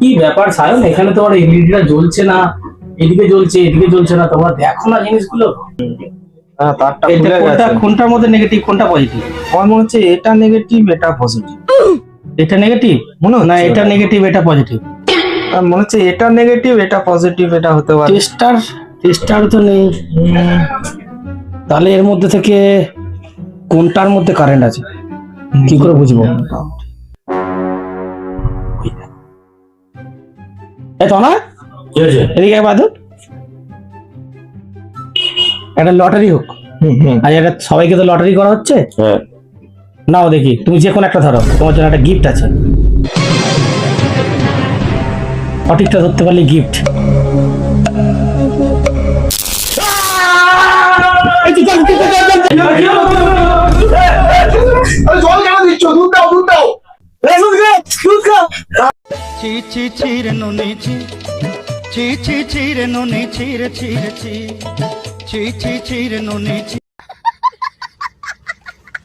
কি ব্যাপার সায়ন, এখানে তোমার এলইডিটা জ্বলছে না, এদিকে জ্বলছে এদিকে জ্বলছে না, তোমরা দেখো না জিনিসগুলো? হ্যাঁ, তারটা এটা খুলে কোনটা, গেছে। কোনটার মধ্যে নেগেটিভ কোনটা পজিটিভ? আমার মনে হচ্ছে এটা নেগেটিভ এটা পজিটিভ এটা নেগেটিভ মনে হচ্ছে। না এটা নেগেটিভ এটা পজিটিভ? মনে হচ্ছে এটা নেগেটিভ এটা পজিটিভ, এটা হতে পারে। টেস্টার তো নেই, তাহলে এর মধ্যে থেকে কোনটার মধ্যে কারেন্ট আছে কি করে বুঝবো? এই তো না, কি হয়েছে? এদিকে বাদ একটা লটারি হোক। আর এটা সবাইকে তো লটারি করা হচ্ছে। হ্যাঁ, নাও দেখি, তুমি যে কোনো একটা ধরো, তোমার জন্য একটা গিফট আছে, সঠিকটা ধরতে পারলে গিফট। জল কেন দিচ্ছ? দুধ দাও, দুধ দাও। ছি ছি ছি রে নুনি ছি ছি ছি ছি রে নুনি ছি রে ছি রে ছি ছি ছি ছি রে নুনি ছি